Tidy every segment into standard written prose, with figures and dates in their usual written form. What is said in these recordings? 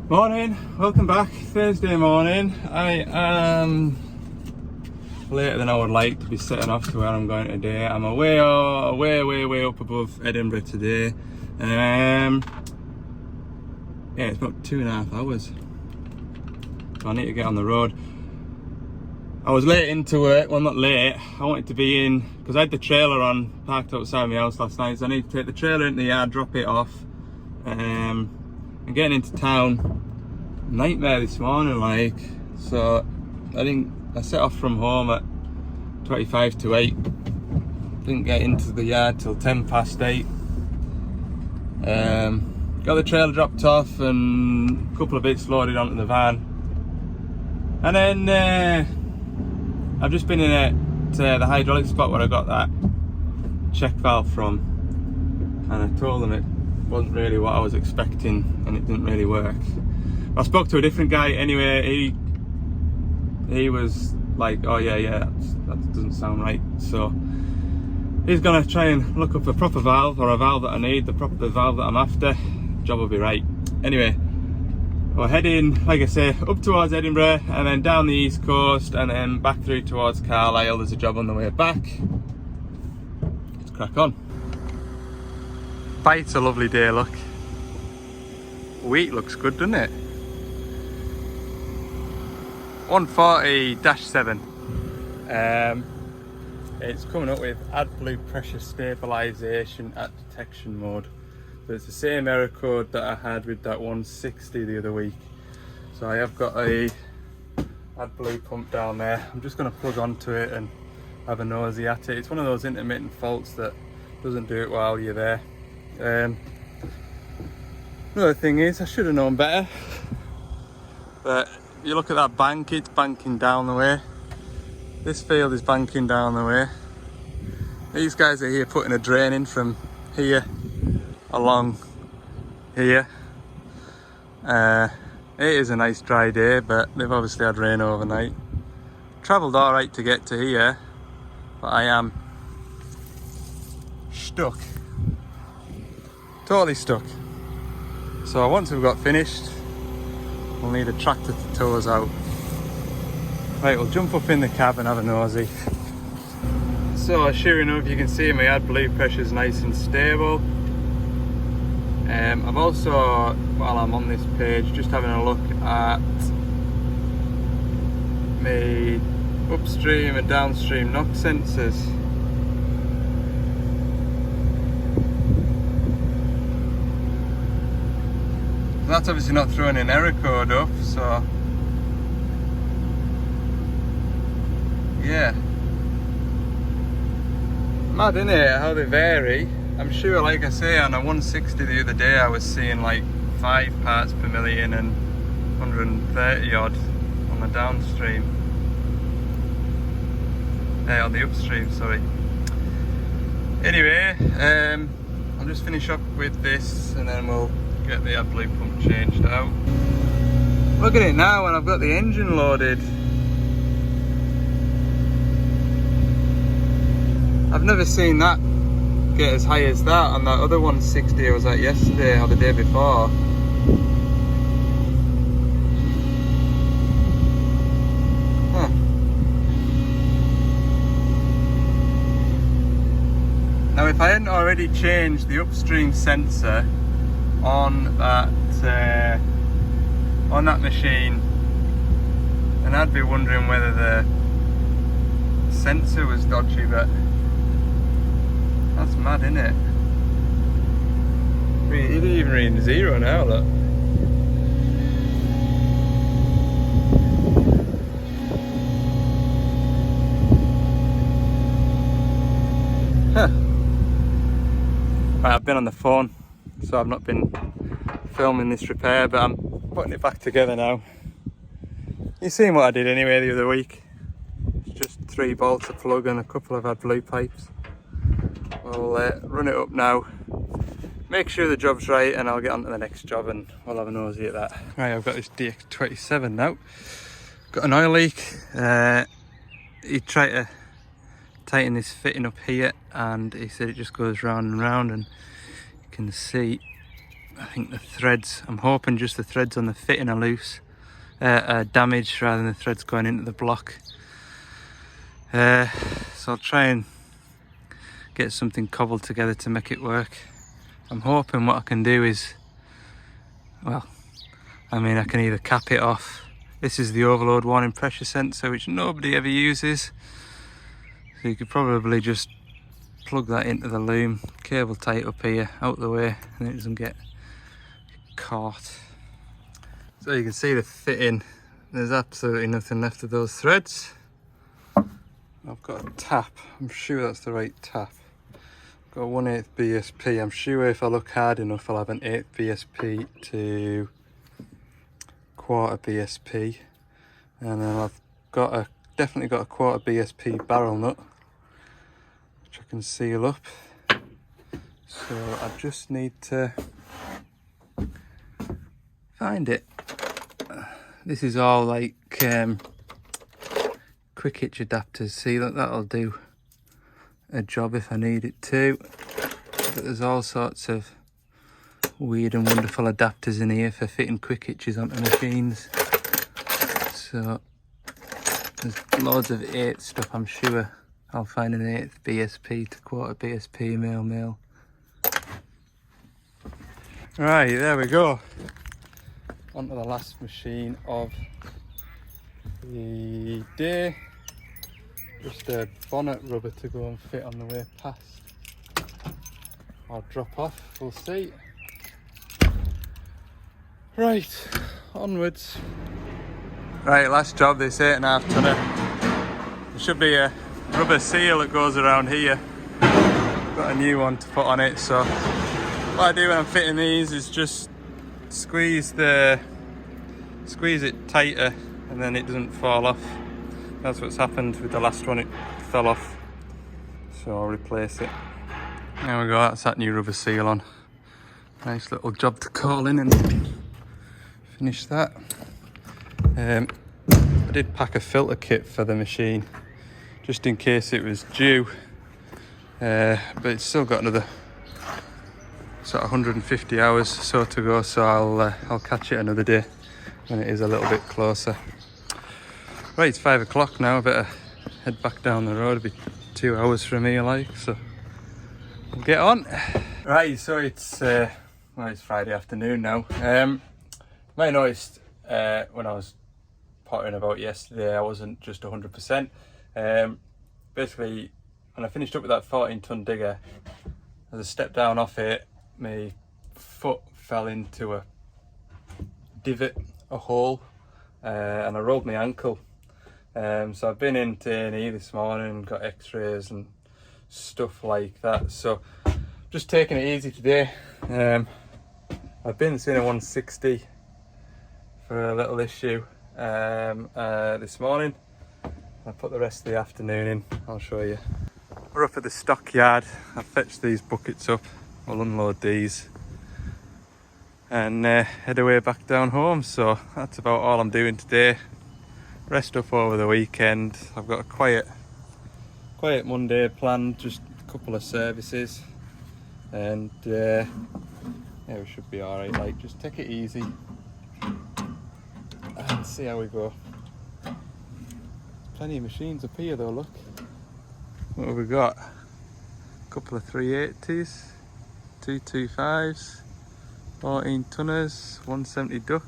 Morning, welcome back. Thursday morning. I am later than I would like to be setting off to where I'm going today. I'm way up above Edinburgh today. Yeah, it's about 2.5 hours. So I need to get on the road. I was late into work, well not late, I wanted to be in, because I had the trailer on, parked outside my house last night, so I need to take the trailer into the yard, drop it off. And getting into town, nightmare this morning, like. So I set off from home at 25 to 8, didn't get into the yard till 10 past 8. Got the trailer dropped off and a couple of bits loaded onto the van, and then I've just been in at the hydraulic spot where I got that check valve from, and I told them it wasn't really what I was expecting and it didn't really work. I spoke to a different guy anyway. He was like, oh yeah, that doesn't sound right. So he's gonna try and look up a proper valve, or a valve that I need, the valve that I'm after. Job will be right. Anyway, we're heading, like I say, up towards Edinburgh and then down the east coast and then back through towards Carlisle. There's a job on the way back. Let's crack on. It's a lovely day, look. Wheat looks good, doesn't it? 140-7. It's coming up with adblue pressure stabilisation at detection mode. So it's the same error code that I had with that 160 the other week. So I have got a adblue pump down there. I'm just going to plug onto it and have a nosy at it. It's one of those intermittent faults that doesn't do it while you're there. Another thing is, I should have known better, but you look at that bank, it's banking down the way. This field is banking down the way. These guys are here putting a drain in from here along here. It is a nice dry day, but they've obviously had rain overnight. Travelled alright to get to here, but I am stuck. Totally stuck. So once we've got finished, we'll need a tractor to tow us out. Right, we'll jump up in the cab and have a nosy. So sure enough, you can see my adblue pressure is nice and stable. I've also, while I'm on this page, just having a look at my upstream and downstream NOx sensors. That's obviously not throwing an error code up, so yeah. Mad, isn't it, how they vary? I'm sure, like I say, on a 160 the other day I was seeing like 5 parts per million and 130 odd on the downstream. On the upstream, sorry. Anyway, I'll just finish up with this and then we'll get the adblue pump changed out. Look at it now when I've got the engine loaded. I've never seen that get as high as that on that other 160 I was at yesterday or the day before. Huh. Now if I hadn't already changed the upstream sensor on that machine, and I'd be wondering whether the sensor was dodgy, but that's mad, isn't it? It isn't even reading 0 now, look. Huh. Right, I've been on the phone, so I've not been filming this repair, but I'm putting it back together now. You've seen what I did anyway the other week. It's just 3 bolts, a plug and a couple of adblue pipes. We'll run it up now, make sure the job's right, and I'll get on to the next job and we'll have a nosy at that. Right, I've got this DX27 now. Got an oil leak. He tried to tighten this fitting up here and he said it just goes round and round, and you can see I think the threads, I'm hoping just the threads on the fitting are loose, are damaged rather than the threads going into the block. So I'll try and get something cobbled together to make it work. I'm hoping what I can do is, well, I mean, I can either cap it off. This is the overload warning pressure sensor, which nobody ever uses. So you could probably just plug that into the loom, cable tie it up here, out the way, and it doesn't get caught. So you can see the fitting, there's absolutely nothing left of those threads. I've got a tap, I'm sure that's the right tap. I've got 1/8 BSP, I'm sure if I look hard enough I'll have an 1/8 BSP to 1/4 BSP. And then I've got definitely got a 1/4 BSP barrel nut, which I can seal up. So I just need to find it. This is all like quick hitch adapters. See, that'll do a job if I need it to. But there's all sorts of weird and wonderful adapters in here for fitting quick hitches onto machines. So there's loads of 8 stuff. I'm sure I'll find an 1/8 BSP to 1/4 BSP male. Right, there we go. On to the last machine of the day. Just a bonnet rubber to go and fit on the way past. I'll drop off, we'll see. Right, onwards. Right, last job, this 8.5 tonner. There should be a rubber seal that goes around here. Got a new one to put on it, so what I do when I'm fitting these is just squeeze it tighter and then it doesn't fall off. That's what's happened with the last one, it fell off. So I'll replace it. There we go, that's that new rubber seal on. Nice little job to call in and finish that. I did pack a filter kit for the machine just in case it was due, but it's still got another sort of 150 hours or so to go, so I'll catch it another day when it is a little bit closer. Right, it's 5 o'clock now, I better head back down the road. It'll be 2 hours from here, like, so we'll get on. Right, so it's Friday afternoon now. You might have noticed when I was pottering about yesterday, I wasn't just 100%. Basically, when I finished up with that 14-ton digger, as I stepped down off it, my foot fell into a divot, a hole, and I rolled my ankle. So I've been into A&E this morning, got x-rays and stuff like that. So just taking it easy today. I've been seeing a 160 for a little issue this morning. I'll put the rest of the afternoon in, I'll show you. We're up at the stockyard. I've fetched these buckets up, we'll unload these and head away back down home. So that's about all I'm doing today. Rest up over the weekend. I've got a quiet Monday planned, just a couple of services, and yeah, we should be alright. Like, just take it easy and see how we go. Plenty of machines up here though, look. What have we got? A couple of 380s, 225s, 14 tonners, 170 duck.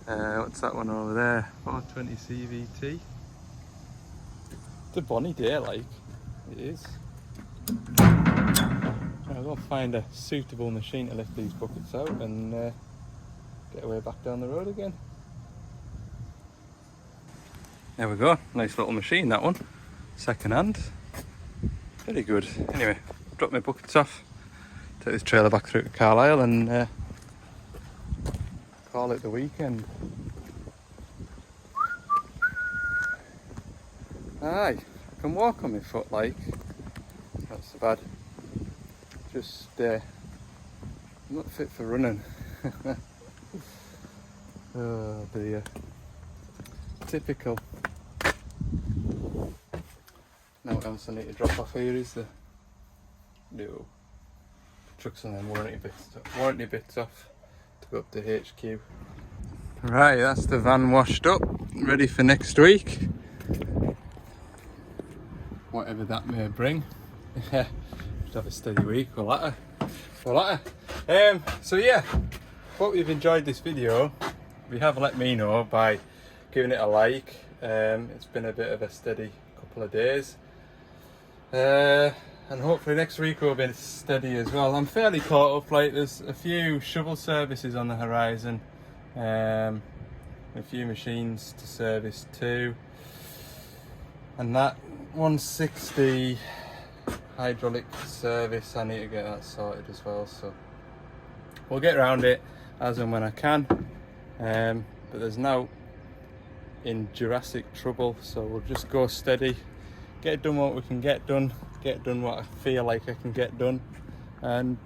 What's that one over there? 420 CVT. It's a bonny day, like, it is. I'll go find a suitable machine to lift these buckets out and get away back down the road again. There we go, nice little machine, that one. Second hand. Very good. Anyway, drop my buckets off, take this trailer back through to Carlisle and call it the weekend. Aye, I can walk on my foot, like, not so bad. Just not fit for running. Oh dear. Typical. Now what else I need to drop off here is the chuck some of them warranty bits off to go up to HQ. Right, that's the van washed up, ready for next week. Whatever that may bring. Just have a steady week, we'll latter. So yeah, hope you've enjoyed this video. If you have, let me know by giving it a like. It's been a bit of a steady couple of days. And hopefully next week will be steady as well. I'm fairly caught up, like there's a few shovel services on the horizon. A few machines to service too. And that 160 hydraulic service, I need to get that sorted as well. So we'll get around it as and when I can. But there's now in Jurassic trouble, so we'll just go steady, get done what we can get done what I feel like I can get done, and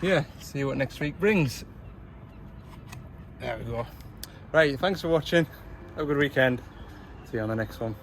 yeah, see what next week brings. There we go. Right, thanks for watching, have a good weekend, see you on the next one.